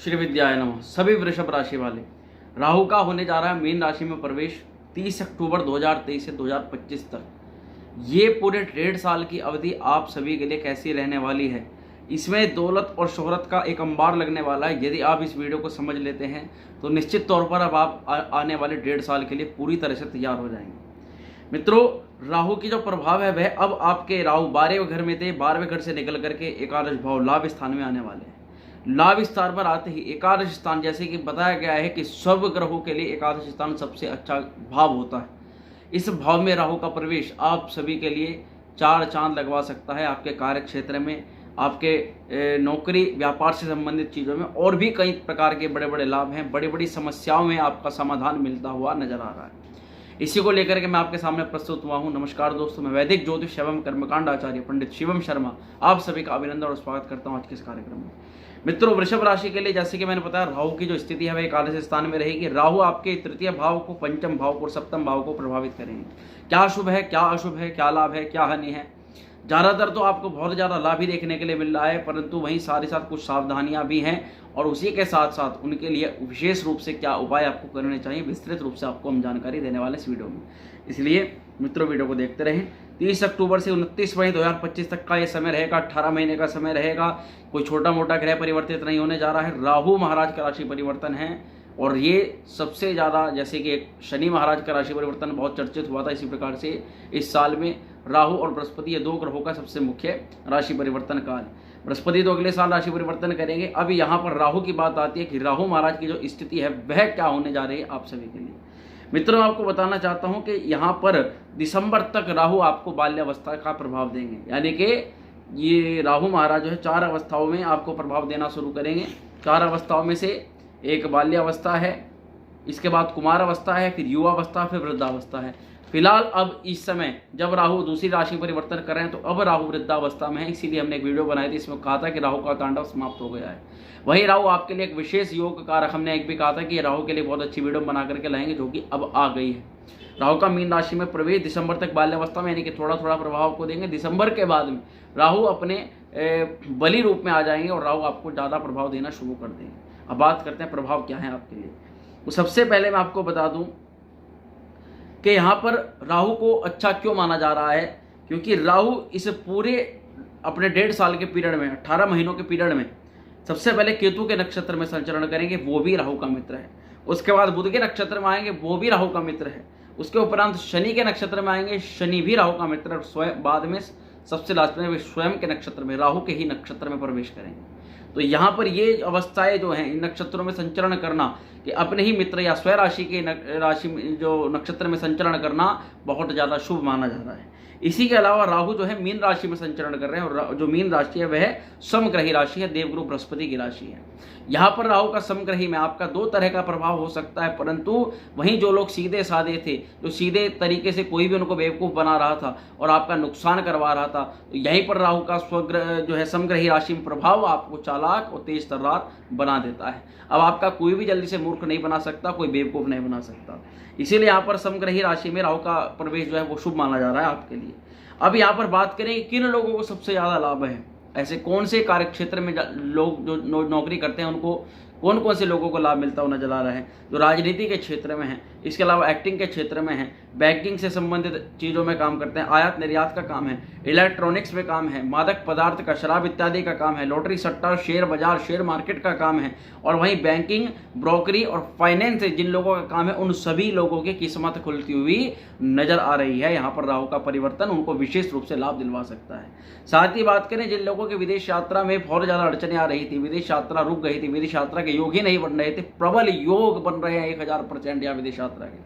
श्री विद्याय नमः। सभी वृषभ राशि वाले, राहु का होने जा रहा है मीन राशि में प्रवेश 30 अक्टूबर 2023 से 2025 तक। ये पूरे 1.5 साल की अवधि आप सभी के लिए कैसी रहने वाली है, इसमें दौलत और शोहरत का एक अंबार लगने वाला है। यदि आप इस वीडियो को समझ लेते हैं तो निश्चित तौर पर अब आप आने वाले 1.5 साल के लिए पूरी तरह से तैयार हो जाएंगे। मित्रों, राहु की जो प्रभाव है वह अब आपके राहु 12वें घर में थे, 12वें घर से निकल करके एकादश भाव लाभ स्थान में आने वाले हैं। लाभ स्थान पर आते ही एकादश स्थान, जैसे कि बताया गया है कि सब ग्रहों के लिए एकादश स्थान सबसे अच्छा भाव होता है। इस भाव में राहु का प्रवेश आप सभी के लिए 4 चांद लगवा सकता है। आपके कार्य क्षेत्र में, आपके नौकरी व्यापार से संबंधित चीज़ों में और भी कई प्रकार के बड़े बड़े लाभ हैं। बड़ी बड़ी समस्याओं में आपका समाधान मिलता हुआ नजर आ रहा है। इसी को लेकर के मैं आपके सामने प्रस्तुत हुआ हूं। नमस्कार दोस्तों, मैं वैदिक ज्योतिष एवं कर्मकांड आचार्य पंडित शिवम शर्मा आप सभी का अभिनंदन और स्वागत करता हूं आज के इस कार्यक्रम में। मित्रों, वृषभ राशि के लिए जैसे कि मैंने बताया, राहु की जो स्थिति है वह एकादश स्थान में रहेगी। राहु आपके तृतीय भाव को, पंचम भाव को और सप्तम भाव को प्रभावित करेंगे। क्या शुभ है, क्या अशुभ है, क्या लाभ है, क्या हानि है। ज़्यादातर तो आपको बहुत ज़्यादा लाभ ही देखने के लिए मिल रहा है, परंतु वहीं साथ ही साथ कुछ सावधानियां भी हैं और उसी के साथ साथ उनके लिए विशेष रूप से क्या उपाय आपको करने चाहिए, विस्तृत रूप से आपको हम जानकारी देने वाले इस वीडियो में। इसलिए मित्रों, वीडियो को देखते रहें। 30 अक्टूबर से 29 मई 2025 तक का ये समय रहेगा, 18 महीने का समय रहेगा। कोई छोटा मोटा ग्रह परिवर्तित नहीं होने जा रहा है। राहु महाराज का राशि परिवर्तन है और ये सबसे ज़्यादा, जैसे कि एक शनि महाराज का राशि परिवर्तन बहुत चर्चित हुआ था, इसी प्रकार से इस साल में राहु और बृहस्पति, ये 2 ग्रहों का सबसे मुख्य राशि परिवर्तन काल है। बृहस्पति तो अगले साल राशि परिवर्तन करेंगे। अब यहाँ पर राहु की बात आती है कि राहु महाराज की जो स्थिति है वह क्या होने जा रही है आप सभी के लिए। मित्रों, मैं आपको बताना चाहता हूँ कि यहाँ पर दिसंबर तक राहु आपको बाल्यावस्था का प्रभाव देंगे। यानी कि ये राहु महाराज जो है 4 अवस्थाओं में आपको प्रभाव देना शुरू करेंगे। 4 अवस्थाओं में से एक बाल्यावस्था है, इसके बाद कुमारावस्था है, फिर युवावस्था, फिर वृद्धावस्था है। फिलहाल अब इस समय जब राहु दूसरी राशि परिवर्तन कर रहे हैं तो अब राहु वृद्धावस्था में है। इसीलिए हमने एक वीडियो बनाई थी, इसमें कहा था कि राहु का तांडव समाप्त हो गया है। वही राहु आपके लिए एक विशेष योग कारक, हमने एक भी कहा था कि राहु के लिए बहुत अच्छी वीडियो बना करके लाएंगे, जो कि अब आ गई है। राहु का मीन राशि में प्रवेश दिसंबर तक बाल्यावस्था में, यानी कि थोड़ा थोड़ा प्रभाव को देंगे। दिसंबर के बाद में राहु अपने बली रूप में आ जाएंगे और राहु आपको ज़्यादा प्रभाव देना शुरू कर देंगे। अब बात करते हैं प्रभाव क्या है आपके लिए। तो सबसे पहले मैं आपको बता दूं कि यहाँ पर राहु को अच्छा क्यों माना जा रहा है, क्योंकि राहु इस पूरे अपने 1.5 साल के पीरियड में, 18 महीनों के पीरियड में सबसे पहले केतु के नक्षत्र में संचरण करेंगे, वो भी राहु का मित्र है। उसके बाद बुध के नक्षत्र में आएंगे, वो भी राहु का मित्र है। उसके उपरांत शनि के नक्षत्र में आएंगे, शनि भी राहु का मित्र है। स्वयं बाद में सबसे लास्ट में स्वयं के नक्षत्र में, राहु के ही नक्षत्र में प्रवेश करेंगे। तो यहाँ पर ये अवस्थाएं जो हैं, इन नक्षत्रों में संचरण करना, कि अपने ही मित्र या स्वयं राशि के राशि जो नक्षत्र में संचरण करना बहुत ज़्यादा शुभ माना जा रहा है। इसी के अलावा राहु जो है मीन राशि में संचरण कर रहे हैं और जो मीन राशि है वह समग्रही राशि है, देवगुरु बृहस्पति की राशि है। यहाँ पर राहु का समग्रही में आपका 2 तरह का प्रभाव हो सकता है, परंतु वहीं जो लोग सीधे साधे थे, जो सीधे तरीके से कोई भी उनको बेवकूफ़ बना रहा था और आपका नुकसान करवा रहा था, तो यहीं पर राहु का स्वग्रह जो है समग्रही राशि में प्रभाव आपको चालाक और तेज तर्रार बना देता है। अब आपका कोई भी जल्दी से मूर्ख नहीं बना सकता, कोई बेवकूफ़ नहीं बना सकता। इसीलिए यहाँ पर समग्रही राशि में राहु का प्रवेश जो है वो शुभ माना जा रहा है आपके लिए। अब यहाँ पर बात करें कि किन लोगों को सबसे ज़्यादा लाभ है, ऐसे कौन से कार्य क्षेत्र में लोग जो नौकरी करते हैं उनको कौन कौन से लोगों को लाभ मिलता हुआ नजर आ रहा है। जो राजनीति के क्षेत्र में है, इसके अलावा एक्टिंग के क्षेत्र में है, बैंकिंग से संबंधित चीज़ों में काम करते हैं, आयात निर्यात का काम है, इलेक्ट्रॉनिक्स में काम है, मादक पदार्थ का, शराब इत्यादि का काम है, लॉटरी सट्टा, शेयर बाजार, शेयर मार्केट का काम है, और वहीं बैंकिंग, ब्रोकरी और फाइनेंस जिन लोगों का काम है, उन सभी लोगों की किस्मत खुलती हुई नजर आ रही है। यहाँ पर राहु का परिवर्तन उनको विशेष रूप से लाभ दिलवा सकता है। साथ ही बात करें जिन लोगों की विदेश यात्रा में बहुत ज़्यादा अड़चनें आ रही थी, विदेश यात्रा रुक गई थी, विदेश यात्रा के योग ही नहीं बन रहे थे, प्रबल योग बन रहे हैं 1000% या विदेश यात्रा के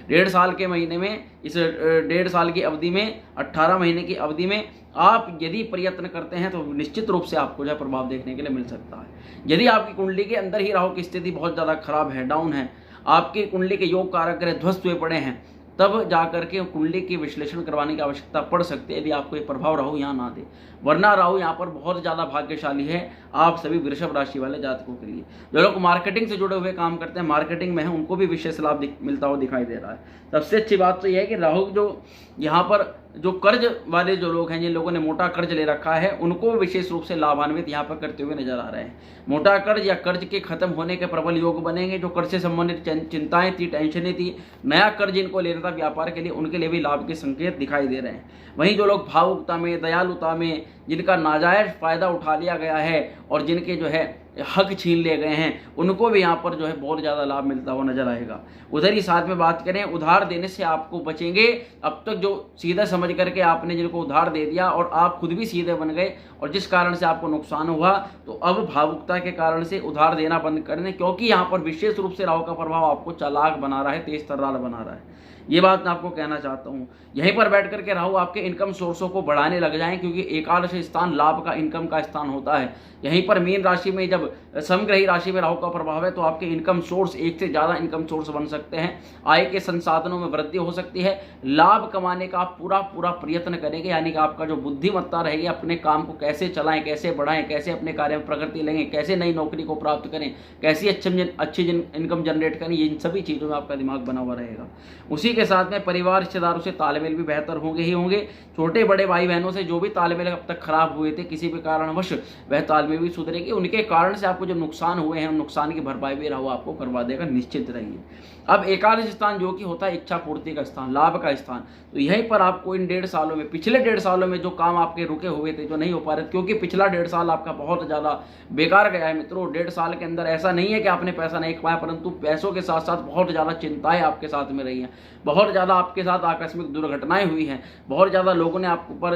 1.5 साल के महीने में, इस 1.5 साल की अवधि में, 18 महीने की अवधि में आप यदि प्रयत्न करते हैं तो निश्चित रूप से आपको जो है प्रभाव देखने के लिए मिल सकता है। यदि आपकी कुंडली के अंदर ही राहु की स्थिति बहुत ज़्यादा खराब है, डाउन है, आपकी कुंडली के योग कारक ग्रह ध्वस्त हुए पड़े हैं, तब जाकर के कुंडली की विश्लेषण करवाने की आवश्यकता पड़ सकती है, यदि आपको ये प्रभाव राहु यहाँ ना दे। वरना राहु यहाँ पर बहुत ज़्यादा भाग्यशाली है आप सभी वृषभ राशि वाले जातकों के लिए। जो लोग मार्केटिंग से जुड़े हुए काम करते हैं, मार्केटिंग में है, उनको भी विशेष लाभ मिलता हुआ दिखाई दे रहा है। सबसे अच्छी बात तो यह है कि राहु जो यहाँ पर जो कर्ज वाले जो लोग हैं, जिन लोगों ने मोटा कर्ज ले रखा है, उनको विशेष रूप से लाभान्वित यहाँ पर करते हुए नजर आ रहे हैं। मोटा कर्ज या कर्ज के खत्म होने के प्रबल योग बनेंगे। जो कर्ज से संबंधित चिंताएं थी, टेंशनें थी, नया कर्ज इनको लेना था व्यापार के लिए, उनके लिए भी लाभ के संकेत दिखाई दे रहे हैं। वहीं जो लोग भावुकता में, दयालुता में, जिनका नाजायज फायदा उठा लिया गया है और जिनके जो है हक छीन लिए गए हैं, उनको भी यहाँ पर जो है बहुत ज़्यादा लाभ मिलता हुआ नजर आएगा। उधर ही साथ में बात करें, उधार देने से आपको बचेंगे। अब तक जो सीधा समझ करके आपने जिनको उधार दे दिया और आप खुद भी सीधे बन गए और जिस कारण से आपको नुकसान हुआ, तो अब भावुकता के कारण से उधार देना बंद कर दें, क्योंकि यहाँ पर विशेष रूप से राहु का प्रभाव आपको चालाक बना रहा है, तेज तर्रार बना रहा है। ये बात मैं आपको कहना चाहता हूँ। यहीं पर बैठ करके राहु आपके इनकम सोर्सों को बढ़ाने लग जाएं, क्योंकि एकादश स्थान लाभ का, इनकम का स्थान होता है। यहीं पर मीन राशि में जब समग्रही राशि में राहु का प्रभाव है, तो आपके इनकम सोर्स, एक से ज़्यादा इनकम सोर्स बन सकते हैं। आय के संसाधनों में वृद्धि हो सकती है। लाभ कमाने का आप पूरा प्रयत्न करेंगे, यानी कि आपका जो बुद्धिमत्ता रहेगी, अपने काम को कैसे चलाएं, कैसे बढ़ाएं, कैसे अपने कार्य में प्रगति लेंगे, कैसे नई नौकरी को प्राप्त करें, कैसी अच्छी इनकम जनरेट करें, इन सभी चीज़ों में आपका दिमाग बना हुआ रहेगा। उसी के साथ में परिवार रिश्तेदारों से तालमेल भी बेहतर होंगे ही होंगे। छोटे बड़े भाई बहनों से जो भी तालमेल अब तक खराब हुए थे, किसी भी कारणवश वह तालमेल भी सुधरेगी। उनके कारण से आपको जो नुकसान हुए हैं, उन नुकसान की भरपाई भी राहु आपको करवा देगा, निश्चित रहिए। अब एकादश स्थान जो कि होता है इच्छा पूर्ति का स्थान, लाभ का स्थान, तो यहीं पर आपको इन 1.5 सालों में, पिछले 1.5 सालों में जो काम आपके रुके हुए थे, जो नहीं हो पा रहे, क्योंकि पिछला 1.5 साल आपका बहुत ज़्यादा बेकार गया है मित्रों। 1.5 साल के अंदर ऐसा नहीं है कि आपने पैसा नहीं कमाया, परंतु पैसों के साथ साथ बहुत ज़्यादा चिंताएं आपके साथ में रही हैं, बहुत ज़्यादा आपके साथ आकस्मिक दुर्घटनाएं हुई हैं, बहुत ज़्यादा लोगों ने आपके ऊपर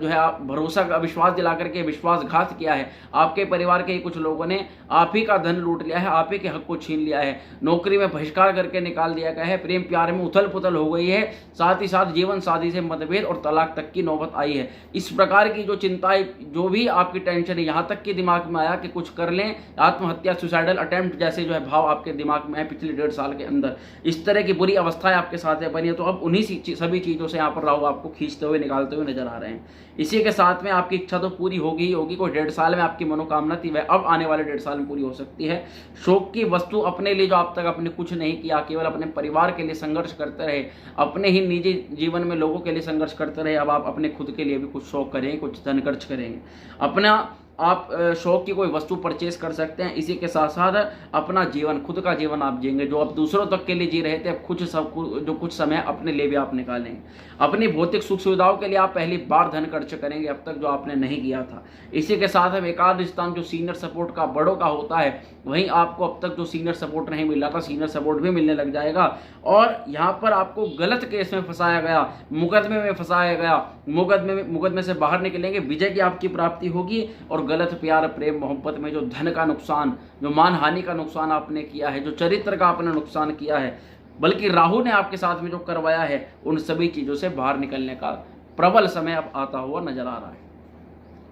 जो है भरोसा का विश्वास दिला करके विश्वासघात किया है। आपके परिवार के कुछ लोगों ने आप ही का धन लूट लिया है, आप ही के हक को छीन लिया है, नौकरी में बहिष्कार करके निकाल दिया गया है, प्रेम प्यार में उथल पुथल हो गई है, साथ ही साथ जीवन साथी से मतभेद और तलाक तक की नौबत आई है। इस प्रकार की जो चिंताएं, जो भी आपकी टेंशन है, यहाँ तक के दिमाग में आया कि कुछ कर लें, आत्महत्या, सुसाइडल अटेम्प्ट जैसे जो है भाव आपके दिमाग में है पिछले 1.5 साल के अंदर, इस तरह की बुरी अवस्थाएं आपके साथ है बनी है, तो अब उन्हीं सभी चीज़ों से यहाँ पर राहु आपको खींचते हुए, निकालते हुए नजर आ रहे हैं। इसी के साथ में आपकी इच्छा तो पूरी होगी ही होगी। कोई 1.5 साल में आपकी मनोकामना थी, वह अब आने वाले 1.5 साल में पूरी हो सकती है। शौक की वस्तु अपने लिए, जो आप तक आपने कुछ नहीं किया, केवल अपने परिवार के लिए संघर्ष करते रहे, अपने ही निजी जीवन में लोगों के लिए संघर्ष करते रहे, अब आप अपने खुद के लिए भी कुछ शौक करेंगे, कुछ धन खर्च करेंगे, अपना आप शौक की कोई वस्तु परचेज कर सकते हैं। इसी के साथ साथ अपना जीवन, खुद का जीवन आप जिएंगे, जो आप दूसरों तक के लिए जी रहे थे, अब कुछ समय अपने लिए भी आप निकालेंगे। अपनी भौतिक सुख सुविधाओं के लिए आप पहली बार धन खर्च करेंगे, अब तक जो आपने नहीं किया था। इसी के साथ हम एकादश स्थान जो सीनियर सपोर्ट का, बड़ों का होता है, वहीं आपको अब तक जो सीनियर सपोर्ट नहीं मिल रहा था, सीनियर सपोर्ट भी मिलने लग जाएगा। और यहाँ पर आपको गलत केस में फंसाया गया, मुकदमे में फंसाया गया, मुकदमे से बाहर निकलेंगे, विजय की आपकी प्राप्ति होगी। और गलत प्यार, प्रेम, मोहब्बत में जो धन का नुकसान, जो मानहानि का नुकसान आपने किया है, जो चरित्र का आपने नुकसान किया है, बल्कि राहु ने आपके साथ में जो करवाया है, उन सभी चीज़ों से बाहर निकलने का प्रबल समय अब आता हुआ नजर आ रहा है।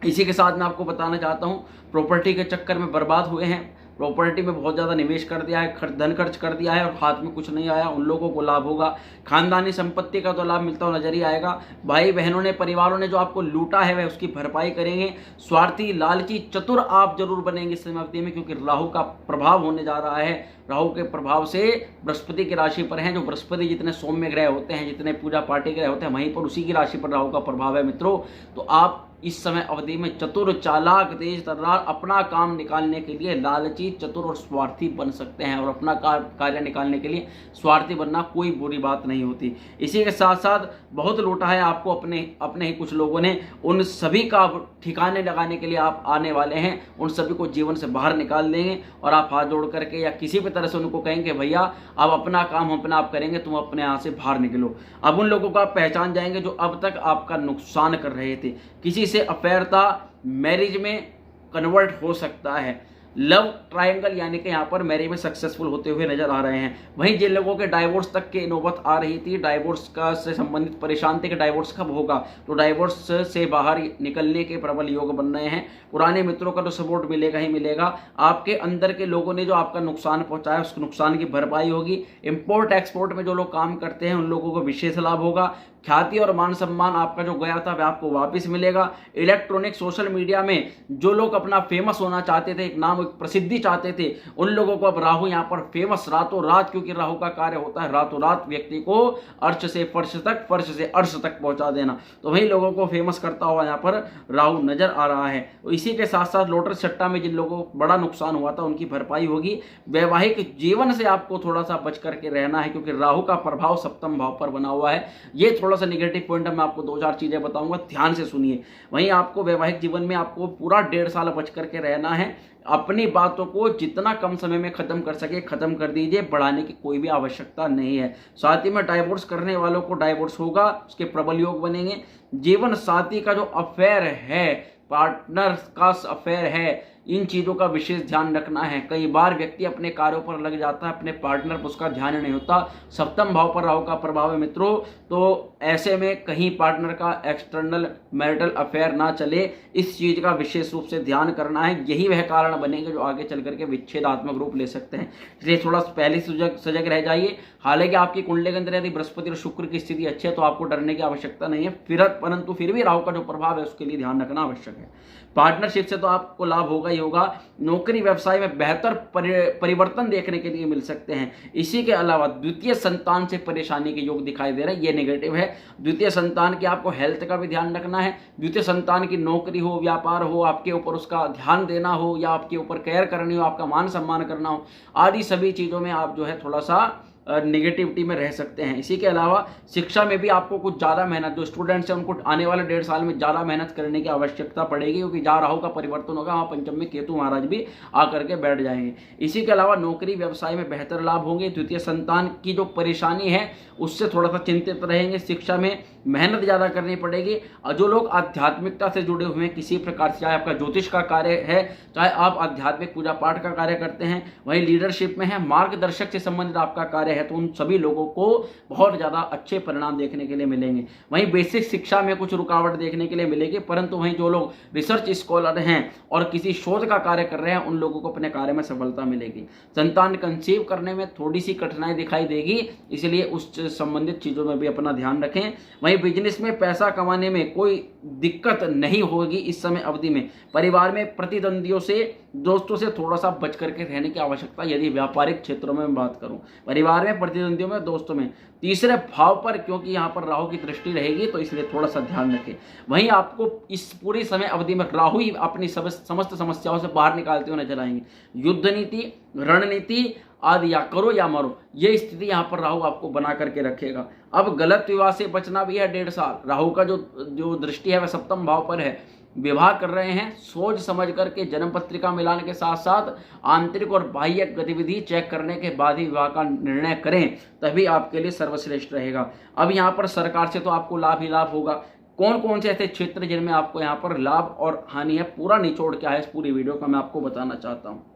इसी के साथ मैं आपको बताना चाहता हूँ, प्रॉपर्टी के चक्कर में बर्बाद हुए हैं, प्रॉपर्टी में बहुत ज़्यादा निवेश कर दिया है, धन खर्च कर दिया है और हाथ में कुछ नहीं आया, उन लोगों को लाभ होगा। खानदानी संपत्ति का तो लाभ मिलता हुआ नजर ही आएगा। भाई बहनों ने, परिवारों ने जो आपको लूटा है, वह उसकी भरपाई करेंगे। स्वार्थी, लालची, चतुर आप जरूर बनेंगे इस समय अवधि में, क्योंकि राहु का प्रभाव होने जा रहा है। राहु के प्रभाव से बृहस्पति की राशि पर हैं, जो बृहस्पति जितने सौम्य ग्रह होते हैं, जितने पूजा पाठी ग्रह होते हैं, वहीं पर उसी की राशि पर राहु का प्रभाव है मित्रों। तो आप इस समय अवधि में चतुर, चालाक, तेज तर्रार, अपना काम निकालने के लिए लालची, चतुर और स्वार्थी बन सकते हैं। और अपना कार्य निकालने के लिए स्वार्थी बनना कोई बुरी बात नहीं होती। इसी के साथ साथ बहुत लूटा है आपको अपने ही कुछ लोगों ने, उन सभी का ठिकाने लगाने के लिए आप आने वाले हैं। उन सभी को जीवन से बाहर निकाल देंगे और आप हाथ जोड़ करके या किसी भी तरह से उनको कहेंगे, भैया आप अपना काम हम अपना आप करेंगे, तुम अपने यहाँ से बाहर निकलो। अब उन लोगों को आप पहचान जाएंगे जो अब तक आपका नुकसान कर रहे थे। किसी से अफेयर था, मैरिज में कन्वर्ट हो सकता है। लव ट्रायंगल यानी कि यहाँ पर मैरिज में सक्सेसफुल होते हुए नजर आ रहे हैं। वहीं जिन लोगों के डाइवोर्स तक की नौबत आ रही थी, डाइवोर्स का से संबंधित परेशान थे कि डाइवोर्स कब होगा, तो डाइवोर्स से बाहर निकलने के प्रबल योग बन रहे हैं। पुराने मित्रों का तो सपोर्ट मिलेगा ही मिलेगा। आपके अंदर के लोगों ने जो आपका नुकसान पहुंचाया, उस नुकसान की भरपाई होगी। इंपोर्ट एक्सपोर्ट में जो लोग काम करते हैं, उन लोगों को विशेष लाभ होगा। ख्याति और मान सम्मान आपका जो गया था वह आपको वापस मिलेगा। इलेक्ट्रॉनिक सोशल मीडिया में जो लोग अपना फेमस होना चाहते थे, एक नाम एक प्रसिद्धि चाहते थे, उन लोगों को अब राहु यहाँ पर फेमस रातों रात, क्योंकि राहु का कार्य होता है रातों रात व्यक्ति को अर्श से फर्श तक, फर्श से अर्श तक पहुंचा देना, तो वही लोगों को फेमस करता हुआ यहाँ पर राहु नजर आ रहा है। इसी के साथ साथ लोटस सट्टा में जिन लोगों को बड़ा नुकसान हुआ था उनकी भरपाई होगी। वैवाहिक जीवन से आपको थोड़ा सा बच करके रहना है, क्योंकि राहु का प्रभाव सप्तम भाव पर बना हुआ है। ये थोड़ा सा निगेटिव पॉइंट है, मैं आपको 2-4 चीजें बताऊंगा, ध्यान से सुनिए। वहीं आपको वैवाहिक जीवन में आपको पूरा 1.5 साल बच करके रहना है। अपनी बातों को जितना कम समय में खत्म कर सके खत्म कर दीजिए, बढ़ाने की कोई भी आवश्यकता नहीं है। साथ ही में डाइवोर्स करने वालों को डाइवोर्स होगा, उसके प्रबल योग बनेंगे। जीवन साथी का जो अफेयर है, पार्टनर का अफेयर है, इन चीज़ों का विशेष ध्यान रखना है। कई बार व्यक्ति अपने कार्यों पर लग जाता है, अपने पार्टनर पर उसका ध्यान नहीं होता। सप्तम भाव पर राहु का प्रभाव है मित्रों, तो ऐसे में कहीं पार्टनर का एक्सटर्नल मैरिटल अफेयर ना चले, इस चीज़ का विशेष रूप से ध्यान करना है। यही वह कारण बनेगा जो आगे चल करके विच्छेदात्मक रूप ले सकते हैं, इसलिए थोड़ा पहले सजग रह जाइए। हालांकि आपकी कुंडली के अंदर यदि बृहस्पति और शुक्र की स्थिति अच्छी है तो आपको डरने की आवश्यकता नहीं है, परंतु फिर भी राहु का जो प्रभाव है उसके लिए ध्यान रखना आवश्यक है। पार्टनरशिप से तो आपको लाभ होगा ही होगा। नौकरी व्यवसाय में बेहतर परिवर्तन देखने के लिए मिल सकते हैं। इसी के अलावा द्वितीय संतान से परेशानी के योग दिखाई दे रहे हैं, ये नेगेटिव है। द्वितीय संतान की आपको हेल्थ का भी ध्यान रखना है। द्वितीय संतान की नौकरी हो, व्यापार हो, आपके ऊपर उसका ध्यान देना हो, या आपके ऊपर केयर करनी हो, आपका मान सम्मान करना हो, आदि सभी चीज़ों में आप जो है थोड़ा सा निगेटिविटी में रह सकते हैं। इसी के अलावा शिक्षा में भी आपको कुछ ज़्यादा मेहनत, जो स्टूडेंट्स हैं उनको आने वाले 1.5 साल में ज़्यादा मेहनत करने की आवश्यकता पड़ेगी, क्योंकि जहाँ राहु का परिवर्तन होगा वहाँ पंचम में केतु महाराज भी आकर के बैठ जाएंगे। इसी के अलावा नौकरी व्यवसाय में बेहतर लाभ होंगे। द्वितीय संतान की जो परेशानी है उससे थोड़ा सा चिंतित रहेंगे। शिक्षा में मेहनत ज़्यादा करनी पड़ेगी। और जो लोग आध्यात्मिकता से जुड़े हुए हैं किसी प्रकार से, चाहे आपका ज्योतिष का कार्य है, चाहे आप आध्यात्मिक पूजा पाठ का कार्य करते हैं, वहीं लीडरशिप में है, मार्गदर्शक से संबंधित आपका कार्य है, तो उन सभी लोगों को बहुत ज़्यादा अच्छे परिणाम देखने के लिए मिलेंगे। वहीं बेसिक शिक्षा में कुछ रुकावट देखने के लिए मिलेगी, परंतु वहीं जो लोग रिसर्च स्कॉलर हैं और किसी शोध का कार्य कर रहे हैं उन लोगों को अपने कार्य में सफलता मिलेगी। संतान कंसीव करने में थोड़ी सी कठिनाई दिखाई देगी, इसलिए उस संबंधित चीज़ों में भी अपना ध्यान रखें। वहीं बिजनेस में पैसा कमाने में कोई दिक्कत नहीं होगी इस समय अवधि में। परिवार में प्रतिद्वंदियों से, दोस्तों से थोड़ा सा बच करके रहने की आवश्यकता, यदि व्यापारिक क्षेत्रों में बात करूं, परिवार में, प्रतिद्वंदियों में, दोस्तों में। तीसरे भाव पर क्योंकि यहाँ पर राहु की दृष्टि रहेगी तो इसलिए थोड़ा सा ध्यान रखें। वहीं आपको इस पूरी समय अवधि में राहु ही अपनी समस्त समस्याओं से बाहर निकालते हुए नजर आएंगे। युद्ध नीति, रणनीति आदि, या करो या मरो, ये स्थिति यहाँ पर राहु आपको बना करके रखेगा। अब गलत विवाह से बचना भी है 1.5 साल। राहु का जो दृष्टि है वह सप्तम भाव पर है। विवाह कर रहे हैं, सोच समझ करके जन्म पत्रिका मिलाने के साथ साथ आंतरिक और बाह्य गतिविधि चेक करने के बाद ही विवाह का निर्णय करें, तभी आपके लिए सर्वश्रेष्ठ रहेगा। अब यहाँ पर सरकार से तो आपको लाभ ही लाभ होगा। कौन कौन से ऐसे क्षेत्र जिनमें आपको यहाँ पर लाभ और हानि है, पूरा निचोड़ क्या है इस पूरी वीडियो का मैं आपको बताना चाहता हूँ।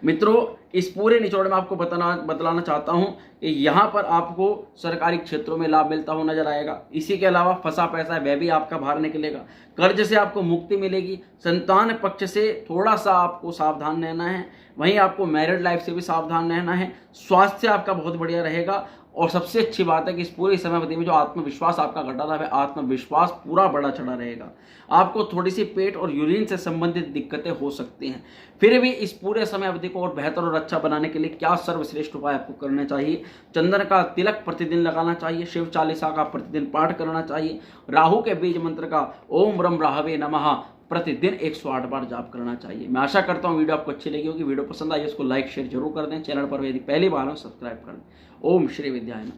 मित्रों, इस पूरे निचोड़ में आपको बतलाना चाहता हूं कि यहाँ पर आपको सरकारी क्षेत्रों में लाभ मिलता हुआ नजर आएगा। इसी के अलावा फंसा पैसा है वह भी आपका बाहर निकलेगा। कर्ज से आपको मुक्ति मिलेगी। संतान पक्ष से थोड़ा सा आपको सावधान रहना है। वहीं आपको मैरिड लाइफ से भी सावधान रहना है। स्वास्थ्य आपका बहुत बढ़िया रहेगा। और सबसे अच्छी बात है कि इस पूरी समय अवधि में जो आत्मविश्वास आपका घटा था वह आत्मविश्वास पूरा बढ़ा चढ़ा रहेगा। आपको थोड़ी सी पेट और यूरिन से संबंधित दिक्कतें हो सकती हैं। फिर भी इस पूरे समय अवधि को और बेहतर और अच्छा बनाने के लिए क्या सर्वश्रेष्ठ उपाय आपको करने चाहिए? चंदन का तिलक प्रतिदिन लगाना चाहिए। शिव चालीसा का प्रतिदिन पाठ करना चाहिए। राहु के बीज मंत्र का ओम ब्रह्म राहवे नमः प्रतिदिन 108 बार जाप करना चाहिए। मैं आशा करता हूँ वीडियो आपको अच्छी लगी होगी। वीडियो पसंद आई इसको लाइक शेयर जरूर कर दें। चैनल पर यदि पहली बार हो सब्सक्राइब कर दें। ओम श्री विद्याय नमः।